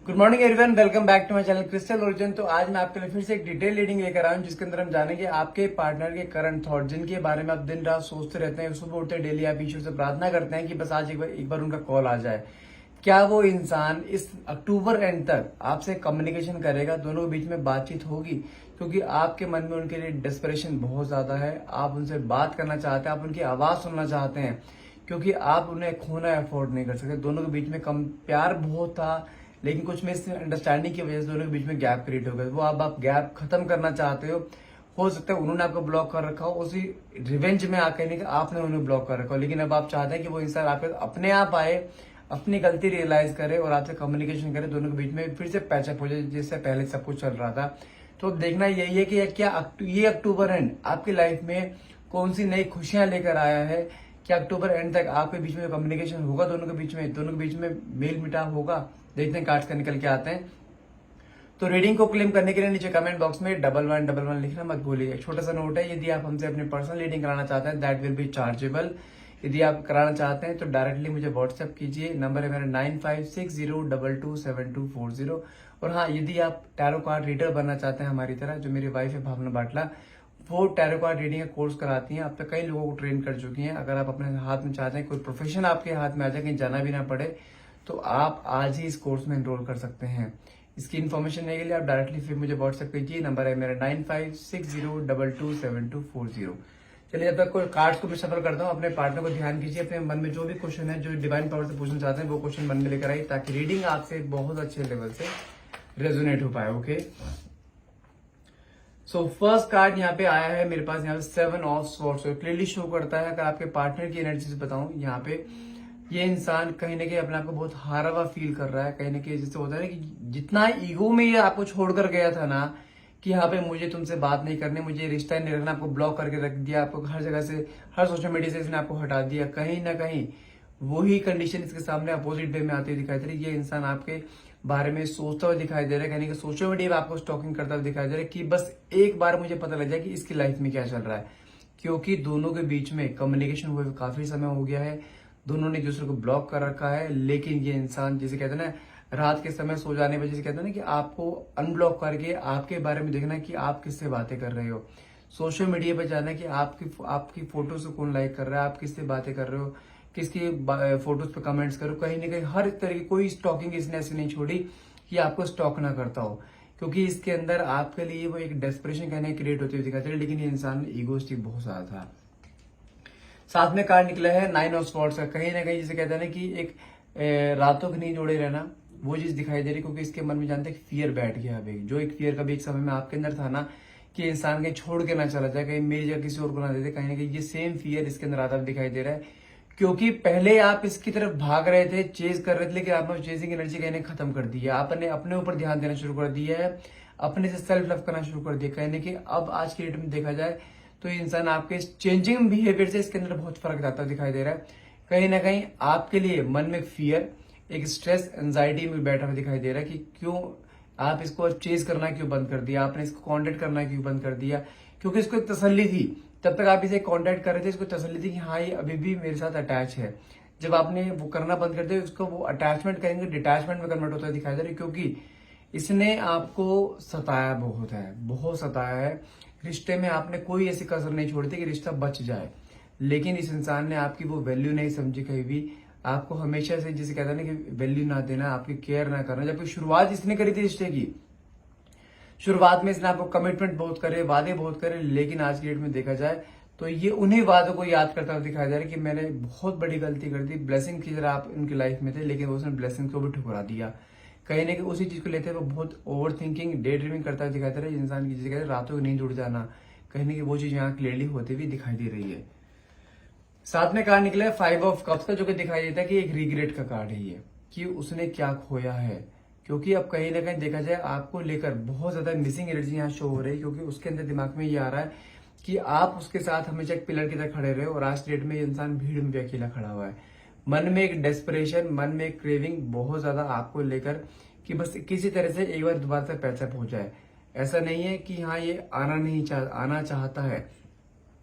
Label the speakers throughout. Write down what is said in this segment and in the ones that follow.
Speaker 1: Good morning everyone, welcome back to my channel Crystal Origin. तो आज मैं आपके लिए फिर से एक डिटेल रीडिंग लेकर आया हूं जिसके अंदर हम जानेंगे आपके पार्टनर के करंट थॉट, जिनके बारे में आप दिन रात सोचते रहते हैं। सुबह उठते डेली आप ईश्वर से प्रार्थना करते हैं कि बस आज एक बार उनका कॉल आ जाए। क्या वो इंसान इस अक्टूबर एंड तक आपसे कम्युनिकेशन करेगा, दोनों के बीच में बातचीत होगी? क्योंकि आपके मन में उनके लिए डेस्परेशन बहुत ज्यादा है। आप उनसे बात करना चाहते हैं, आप उनकी आवाज सुनना चाहते हैं, क्योंकि आप उन्हें खोना अफोर्ड नहीं कर सकते। दोनों के बीच में कम प्यार बहुत था, लेकिन कुछ मिस अंडरस्टैंडिंग की वजह से दोनों के बीच में गैप क्रिएट हो गया। वो अब आप गैप खत्म करना चाहते हो सकता है उन्होंने आपको ब्लॉक कर रखा हो, उसी रिवेंज में आकर नहीं कि आपने उन्हें ब्लॉक कर रखा हो, लेकिन अब आप चाहते हैं कि वो इंसान आपके अपने आप आए, अपनी गलती रियलाइज करे और आपसे कम्युनिकेशन करे, दोनों के बीच में फिर से पैचअप हो जाए जिससे पहले सब कुछ चल रहा था। तो देखना यही है कि क्या ये अक्टूबर एंड आपकी लाइफ में कौन सी नई खुशियां लेकर आया है। क्या अक्टूबर एंड तक आपके बीच में कम्युनिकेशन होगा, दोनों के बीच में मेल मिटाप होगा? देखते हैं कार्ड्स का निकल के आते हैं। तो रीडिंग को क्लेम करने के लिए नीचे कमेंट बॉक्स में 1111 लिखना मत भूलिए। छोटा सा नोट है, यदि आप हमसे अपनी पर्सनल रीडिंग कराना चाहते हैं दैट विल बी चार्जेबल। यदि आप कराना चाहते हैं तो डायरेक्टली मुझे व्हाट्सएप कीजिए। नंबर है मेरा 9560227240। और हाँ, यदि आप टैरो कार्ड रीडर बनना चाहते हैं हमारी तरह, जो मेरी वाइफ है भावना बाटला, वो टैरो कार्ड रीडिंग का कोर्स कराती हैं। अब तक कई लोगों को ट्रेन कर चुकी हैं। अगर आप अपने हाथ में चाहते हैं कोई प्रोफेशन आपके हाथ में आ जाए, कहीं जाना भी ना पड़े, तो आप आज ही इस कोर्स में एनरोल कर सकते हैं। इसकी इन्फॉर्मेशन लेने के लिए आप डायरेक्टली फिर मुझे व्हाट्सएप कीजिए। नंबर है मेरा 9560227240। चलिए, जब तक कोई कार्ड्स को मैं सफल करता हूँ, अपने पार्टनर को ध्यान कीजिए। अपने मन में जो भी क्वेश्चन है, जो डिवाइन पावर से पूछना चाहते हैं, वो क्वेश्चन मन में लेकर आइए ताकि रीडिंग आपसे बहुत अच्छे लेवल से रेजोनेट हो पाए। ओके, सो फर्स्ट कार्ड यहाँ पे आया है मेरे पास, यहाँ पे 7 ऑफ स्वॉर्ड्स क्लियरली शो करता है। अगर आपके पार्टनर की एनर्जी से बताऊं, यहाँ पे ये इंसान कहीं ना कहीं अपने आप को बहुत हारा हुआ फील कर रहा है। कहीं ना कहीं जैसे होता है ना कि जितना ईगो में ये आपको छोड़कर गया था ना कि यहाँ पे मुझे तुमसे बात नहीं करनी, मुझे रिश्ता नहीं रखना, आपको ब्लॉक करके रख दिया, आपको हर जगह से, हर सोशल मीडिया से इसने आपको हटा दिया। कहीं ना कहीं वही कंडीशन इसके सामने अपोजिट वे में आती हुई दिखाई दे रही है। ये इंसान आपके बारे में सोचता हुआ दिखाई दे रहा है, कहीं ना सोशल मीडिया पे आपको स्टॉकिंग करता हुआ दिखाई दे रहा है कि बस एक बार मुझे पता लग जाए कि इसकी लाइफ में क्या चल रहा है। क्योंकि दोनों के बीच में कम्युनिकेशन हुए काफी समय हो गया है, दोनों ने एक दूसरे को ब्लॉक कर रखा है। लेकिन ये इंसान, जिसे कहते हैं ना, रात के समय सो जाने पर, जिसे कहते हैं ना कि आपको अनब्लॉक करके आपके बारे में देखना कि आप किससे बातें कर रहे हो, सोशल मीडिया पर जाना कि आपकी फोटो से कौन लाइक कर रहा है, आप किससे बातें कर रहे हो, किसकी फोटोज पे कमेंट्स करो। कहीं ना कहीं हर तरह की कोई स्टॉकिंग इसने ऐसी नहीं छोड़ी कि आपको स्टॉक ना करता हो, क्योंकि इसके अंदर आपके लिए वो एक डेस्परेशन कहने क्रिएट होती हुई दिखाती है। लेकिन ये इंसान ईगोस्टिक बहुत ज्यादा था। साथ में कार्ड निकला है 9 ऑफ स्वॉर्ड्स का। कहीं ना कहीं जिसे कहते हैं ना कि एक रातों की नींद उड़े रहना, वो चीज दिखाई दे रही, क्योंकि इसके मन में जानते हैं फियर बैठ गया अभी, जो एक फियर का भी एक समय में आपके अंदर था ना कि इंसान कहीं छोड़ के ना चला जाए, कहीं मेरी जगह किसी और को ना दे दे। कहीं ना कहीं ये सेम फियर इसके अंदर आता दिखाई दे रहा है, क्योंकि पहले आप इसकी तरफ भाग रहे थे, चेज कर रहे थे, लेकिन आपने चेजिंग एनर्जी कहीं खत्म कर दी है। आपने अपने ऊपर ध्यान देना शुरू कर दिया है, अपने से सेल्फ लव करना शुरू कर दिया। कहीं कि अब आज की डेट में देखा जाए तो ये इंसान आपके चेंजिंग बिहेवियर से इसके अंदर बहुत फर्क आता दिखाई दे रहा है। कहीं ना कहीं आपके लिए मन में फियर, एक स्ट्रेस, एंजाइटी में बैठा हुआ दिखाई दे रहा है कि क्यों आप इसको चेज करना क्यों बंद कर दिया, आपने इसको कांटेक्ट करना क्यों बंद कर दिया। क्योंकि इसको एक तसल्ली थी, तब तक आप इसे कांटेक्ट कर रहे थे, इसको तसल्ली थी कि हाँ ये अभी भी मेरे साथ अटैच है। जब आपने वो करना बंद कर दिया, उसको वो अटैचमेंट करेंगे डिटैचमेंट में कन्वर्ट होता दिखाई दे रहा है, क्योंकि इसने आपको सताया बहुत है, बहुत सताया है। रिश्ते में आपने कोई ऐसी कसर नहीं छोड़ी थी कि रिश्ता बच जाए, लेकिन इस इंसान ने आपकी वो वैल्यू नहीं समझी कहीं भी। आपको हमेशा से, जिसे कहता है ना कि वैल्यू ना देना, आपकी केयर ना करना। जबकि शुरुआत इसने करी थी रिश्ते की, शुरुआत में इसने आपको कमिटमेंट बहुत करे, वादे बहुत करे, लेकिन आज की डेट में देखा जाए तो ये उन्हीं वादों को याद करता हुआ दिखाई दे रहा है कि मैंने बहुत बड़ी गलती कर दी। ब्लेसिंग की तरह आप उनकी लाइफ में थे, लेकिन उसने ब्लेसिंग को भी ठुकरा दिया। कहीं ना कहीं उसी चीज को लेते हुए बहुत ओवर थिंकिंग, डे ड्रीमिंग करता हुआ दिखाई दे रहा है इंसान की, जिसे कहते हैं रातों की नींद उड़ जाना। कहीं ना कहीं वो चीज यहाँ क्लियरली होती हुई दिखाई दे रही है। साथ में कार्ड निकला है 5 ऑफ कप्स का, जो कि दिखाई देता है कि एक रिग्रेट का कार्ड है ये, कि उसने क्या खोया है। क्योंकि अब कहीं ना कहीं देखा जाए आपको लेकर बहुत ज्यादा मिसिंग एनर्जी यहाँ शो हो रही है, क्योंकि उसके अंदर दिमाग में ये आ रहा है कि आप उसके साथ हमेशा एक पिलर की तरह खड़े रहे, और आज डेट में ये इंसान भीड़ में भी अकेला खड़ा हुआ है। मन में एक डेस्परेशन, मन में एक क्रेविंग बहुत ज्यादा आपको लेकर कि बस किसी तरह से एक बार दोबारा से पैचअप हो जाए। ऐसा नहीं है कि हाँ ये आना चाहता है,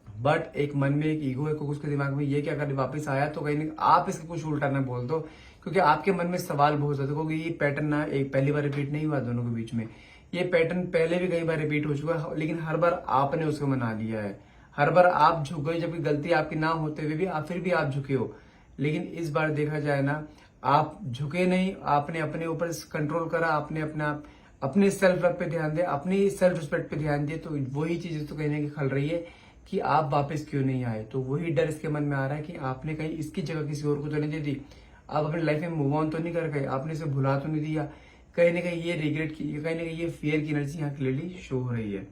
Speaker 1: बट एक मन में एक ईगो है, क्योंकि उसके दिमाग में ये कि अगर वापस आया तो कहीं आप इसका कुछ उल्टा ना बोल दो क्योंकि आपके मन में सवाल बहुत ज्यादा, क्योंकि ये पैटर्न ना एक पहली बार रिपीट नहीं हुआ दोनों के बीच में, ये पैटर्न पहले भी कई बार रिपीट हो चुका है, लेकिन हर बार आपने उसको मना लिया है, हर बार आप झुक गए, जबकि गलती आपकी ना होते हुए भी आप फिर भी आप झुके हो। लेकिन इस बार देखा जाए ना, आप झुके नहीं, आपने अपने ऊपर कंट्रोल करा, आपने अपने सेल्फ लव पे ध्यान दिया, अपनी सेल्फ रिस्पेक्ट पे ध्यान दिया, तो वही चीज तो कहने की खल रही है कि आप वापस क्यों नहीं आए। तो वही डर इसके मन में आ रहा है कि आपने कहीं इसकी जगह किसी और को तो नहीं दे दी, आप अपनी लाइफ में मूव ऑन तो नहीं कर गए, आपने इसे भुला तो नहीं दिया। कहीं ना कहीं ये रिग्रेट की, कहीं ना कहीं ये फियर की एनर्जी यहाँ क्लियरली शो हो रही है।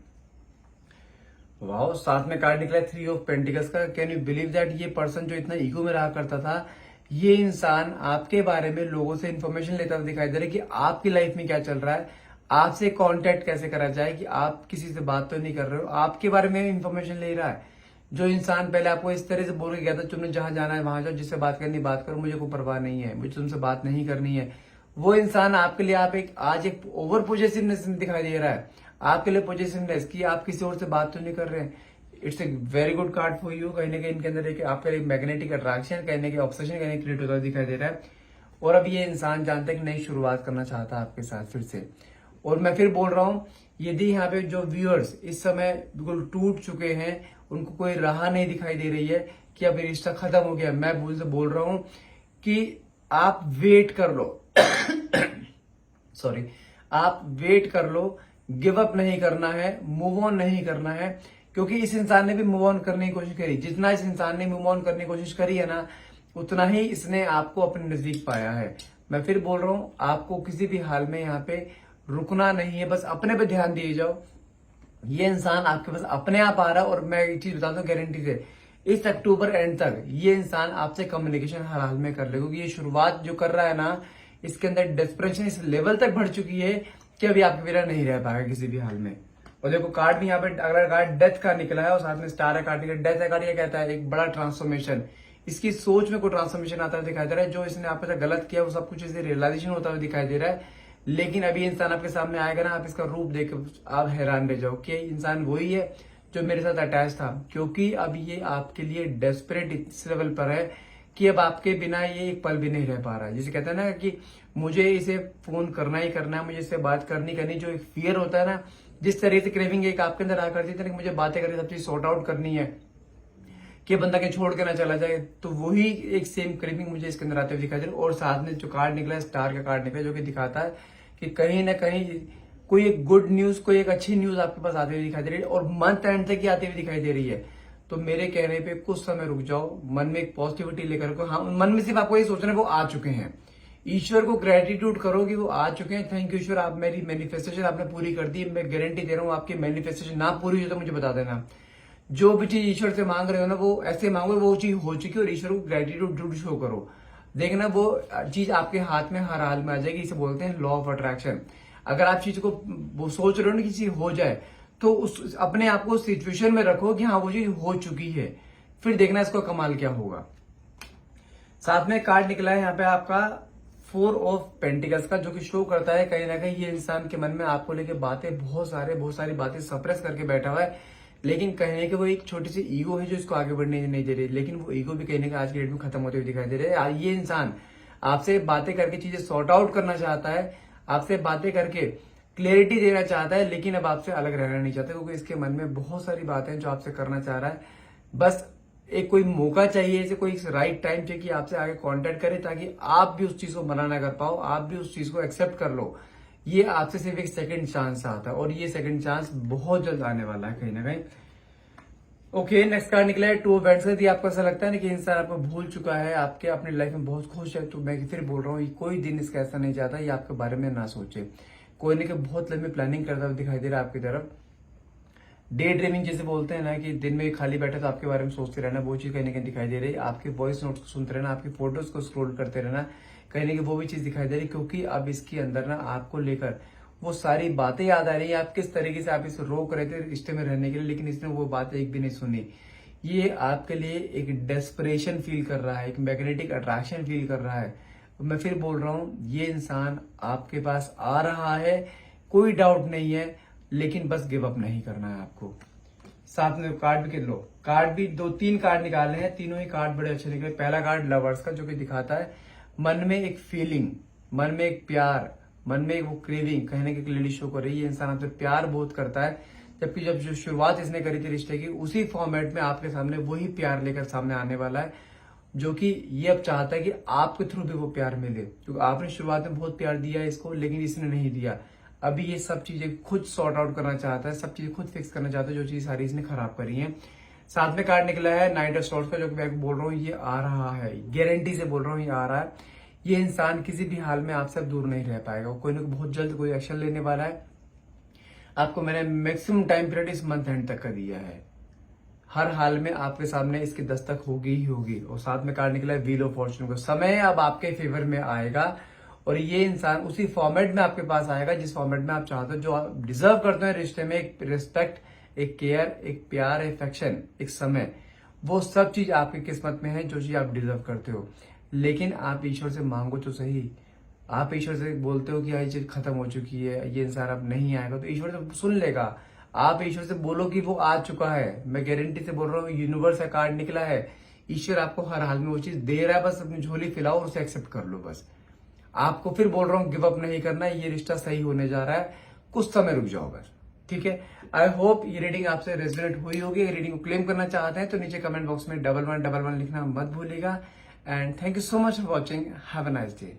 Speaker 1: वाओ, साथ में कार्ड निकला 3 ऑफ पेंटिकल्स का। कैन यू बिलीव दैट ये पर्सन जो इतना ईगो में रहा करता था, ये इंसान आपके बारे में लोगों से इन्फॉर्मेशन लेता हुआ दिखाई दे रहा है कि आपकी लाइफ में क्या चल रहा है, आपसे कांटेक्ट कैसे करा जाए, कि आप किसी से बात तो नहीं कर रहे हो, आपके बारे में इन्फॉर्मेशन ले रहा है। जो इंसान पहले आपको इस तरह से बोल के गया था, तुमने जहां जाना है वहां जाओ, जिससे बात करनी बात करो, मुझे कोई परवाह नहीं है, मुझे तुमसे बात नहीं करनी है, वो इंसान आपके लिए आप आज एक ओवर पॉजिटिवनेस दिखाई दे रहा है, आपके लिए पॉजिटिवनेस की आप किसी और से बात तो नहीं कर रहे हैं। It's a very good card for you. कहीं ना कहीं इनके अंदर एक आपका एक मैग्नेटिक अट्रैक्शन, कहने के ऑब्सेशन कहने क्रिएट होता दिखाई दे रहा है। और अब ये इंसान जानता है कि नई शुरुआत करना चाहता है आपके साथ फिर से। और मैं फिर बोल रहा हूं, यदि यहाँ पे जो व्यूअर्स इस समय बिल्कुल टूट चुके हैं, उनको कोई राह नहीं दिखाई दे रही है कि अब रिश्ता खत्म हो गया, मैं बोल रहा हूं कि आप वेट कर लो सॉरी, आप वेट कर लो, गिव अप नहीं करना है, मूव ऑन नहीं करना है, क्योंकि इस इंसान ने भी मूव ऑन करने की कोशिश करी। जितना इस इंसान ने मूव ऑन करने की कोशिश करी है ना, उतना ही इसने आपको अपने नजदीक पाया है। मैं फिर बोल रहा हूं, आपको किसी भी हाल में यहाँ पे रुकना नहीं है, बस अपने पे ध्यान दिए जाओ। ये इंसान आपके पास अपने आप आ रहा है, और मैं एक चीज बताता हूँ गारंटी से, इस अक्टूबर एंड तक ये इंसान आपसे कम्युनिकेशन हर हाल में कर ले, क्योंकि ये शुरुआत जो कर रहा है ना, इसके अंदर डेस्परेशन इस लेवल तक बढ़ चुकी है कि अभी आपके बिना नहीं रह पाएगा किसी भी हाल में। और देखो कार्ड भी यहाँ पे अगला कार्ड डेथ का निकला है, और साथ में स्टार का कार्ड निकला। डेथ का कार्ड ये कहता है एक बड़ा ट्रांसफॉर्मेशन, इसकी सोच में कोई ट्रांसफॉर्मेशन आता हुआ दिखाई दे रहा है। जो इसने आपके साथ गलत किया वो सब कुछ इसे रियलाइजेशन होता हुआ दिखाई दे रहा है। लेकिन अभी इंसान आपके सामने आएगा ना, आप इसका रूप देख आप हैरान रह जाओ कि इंसान वही है जो मेरे साथ अटैच था, क्योंकि अब ये आपके लिए डेस्परेट इस लेवल पर है कि अब आपके बिना ये एक पल भी नहीं रह पा रहा है। जिसे कहते हैं ना कि मुझे इसे फोन करना ही करना है, मुझे इससे बात करनी, जो एक फियर होता है ना, जिस तरह से क्रेविंग एक आपके अंदर आ करती थी कि मुझे बातें करके सब चीज सॉर्ट आउट करनी है, कि बंदा के छोड़ के ना चला जाए, तो वही एक सेम क्रेविंग मुझे इसके अंदर आते हुए दिखाई दे रही है। और साथ में जो कार्ड निकला है, स्टार का कार्ड निकला, जो कि दिखाता है कि कहीं ना कहीं कोई एक गुड न्यूज, कोई एक अच्छी न्यूज आपके पास आते हुए दिखाई दे रही है, और मंथ एंड तक ही आते हुए दिखाई दे रही है। तो मेरे कहने पे कुछ समय रुक जाओ, मन में एक पॉजिटिविटी लेकर को, हाँ मन में सिर्फ आपको ये सोचना है वो आ चुके हैं। ईश्वर को ग्रेटिट्यूड करो कि वो आ चुके हैं। थैंक यू ईश्वर, आप मेरी मैनिफेस्टेशन आपने पूरी कर दी। मैं गारंटी दे रहा हूँ, आपकी मैनिफेस्टेशन ना पूरी हो तो मुझे बता देना। जो भी चीज ईश्वर से मांग रहे हो ना, वो ऐसे मांगो वो चीज हो चुकी, और ईश्वर को ग्रेटिट्यूड जरूर शो करो। देखना वो चीज आपके हाथ में हर हाल में आ जाएगी। इसे बोलते हैं लॉ ऑफ अट्रैक्शन। अगर आप चीज को वो सोच रहे हो ना कि चीज हो जाए, तो उस अपने आप को सिचुएशन में रखो कि हाँ वो चीज हो चुकी है, फिर देखना इसका कमाल क्या होगा। साथ में कार्ड निकला है यहाँ पे आपका 4 ऑफ पेंटिकल्स का, जो कि शो करता है कहीं ना कहीं ये इंसान के मन में आपको लेके बातें बहुत सारी बातें सप्रेस करके बैठा हुआ है। लेकिन कहने के वो एक छोटी सी ईगो है जो इसको आगे बढ़ने नहीं दे रही, लेकिन वो ईगो भी कहने का आज के डेट में खत्म होते हुए दिखाई दे रहे हैं। ये इंसान आपसे बातें करके चीजें सॉर्ट आउट करना चाहता है, आपसे बातें करके क्लियरिटी देना चाहता है, लेकिन अब आपसे अलग रहना नहीं चाहता, क्योंकि इसके मन में बहुत सारी बातें जो आपसे करना चाह रहा है। बस एक कोई मौका चाहिए, इसे कोई राइट टाइम चाहिए कि आपसे आगे कांटेक्ट करे, ताकि आप भी उस चीज को मना ना कर पाओ, आप भी उस चीज को एक्सेप्ट कर लो। ये आपसे सिर्फ एक सेकंड चांस आता है, और ये सेकंड चांस बहुत जल्द आने वाला है कहीं ना कहीं। ओके, नेक्स्ट कार्ड निकला है 2 ऑफ वैंड्स का। यदि आपको ऐसा लगता है ना कि इंसान आपको भूल चुका है, आपके अपनी लाइफ में बहुत खुश है, तो मैं फिर बोल रहा हूँ कोई दिन इसका ऐसा नहीं जाता ये आपके बारे में ना सोचे। कोई नहीं, बहुत लंबी प्लानिंग करता हुआ दिखाई दे रहा है आपकी तरफ। डे ड्रीमिंग जैसे बोलते हैं ना, कि दिन में खाली बैठे तो आपके बारे में सोचते रहना, वो चीज कहीं ना कहीं दिखाई दे रही है। आपके वॉइस नोट्स को सुनते रहना, आपकी फोटोज को स्क्रॉल करते रहना, कहीं ना कहीं वो भी चीज दिखाई दे रही है। क्योंकि अब इसके अंदर ना आपको लेकर वो सारी बातें याद आ रही है, आप किस तरीके से आप इसे रोक रहे थे रिश्ते में रहने के लिए, लेकिन इसने वो बातें एक भी नहीं सुनी। ये आपके लिए एक डेस्परेशन फील कर रहा है, एक मैग्नेटिक अट्रैक्शन फील कर रहा है। मैं फिर बोल रहा हूं, ये इंसान आपके पास आ रहा है, कोई डाउट नहीं है, लेकिन बस गिव अप नहीं करना है आपको। साथ में कार्ड भी लो, कार्ड भी 2-3 कार्ड निकाले हैं, तीनों ही कार्ड बड़े अच्छे निकले। पहला कार्ड लवर्स का, जो कि दिखाता है मन में एक फीलिंग, मन में एक प्यार, मन में एक वो क्रेविंग कहीं ना कहीं क्लियरली शो कर रही है। ये इंसान आपसे प्यार बहुत करता है, जबकि जब जो शुरुआत इसने करी थी रिश्ते की, उसी फॉर्मेट में आपके सामने वही प्यार लेकर सामने आने वाला है, जो कि ये अब चाहता है कि आपके थ्रू भी वो प्यार मिले, क्योंकि आपने शुरुआत में बहुत प्यार दिया है इसको, लेकिन इसने नहीं दिया। अभी ये सब चीजें खुद सॉर्ट आउट करना चाहता है, सब चीजें खुद फिक्स करना चाहता है, जो चीज सारी इसने खराब करी है। साथ में कार्ड निकला है नाइट ऑफ सॉर्ड्स का, जो कि मैं बोल रहा हूँ ये आ रहा है, गारंटी से बोल रहा हूँ ये आ रहा है। ये इंसान किसी भी हाल में आपसे दूर नहीं रह पाएगा, कोई ना कोई बहुत जल्द कोई एक्शन लेने वाला है। आपको मैंने मैक्सिमम टाइम पीरियड इस मंथ एंड तक का दिया है, हर हाल में आपके सामने इसकी दस्तक होगी ही होगी। और साथ में कार्ड निकला है व्हील ऑफ फॉर्च्यून को, समय अब आपके फेवर में आएगा और ये इंसान उसी फॉर्मेट में आपके पास आएगा जिस फॉर्मेट में आप चाहते हो, जो आप डिजर्व करते हैं रिश्ते में, एक रिस्पेक्ट, एक केयर, एक प्यार, अफेक्शन, एक समय, वो सब चीज आपकी किस्मत में है, जो चीज आप डिजर्व करते हो। लेकिन आप ईश्वर से मांगो तो सही, आप ईश्वर से बोलते हो कि ये चीज खत्म हो चुकी है, ये इंसान अब नहीं आएगा, तो ईश्वर तो सुन लेगा। आप ईश्वर से बोलो कि वो आ चुका है, मैं गारंटी से बोल रहा हूँ, यूनिवर्स का कार्ड निकला है, ईश्वर आपको हर हाल में वो चीज दे रहा है, बस अपनी झोली फैलाओ और उसे एक्सेप्ट कर लो बस। आपको फिर बोल रहा हूँ गिव अप नहीं करना, ये रिश्ता सही होने जा रहा है, कुछ समय रुक जाओ बस, ठीक है। आई होप ये रीडिंग आपसे रेजोनेट हुई होगी। रीडिंग को क्लेम करना चाहते हैं तो नीचे कमेंट बॉक्स में 1111 लिखना मत भूलिएगा। And thank you so much for watching, have a nice day.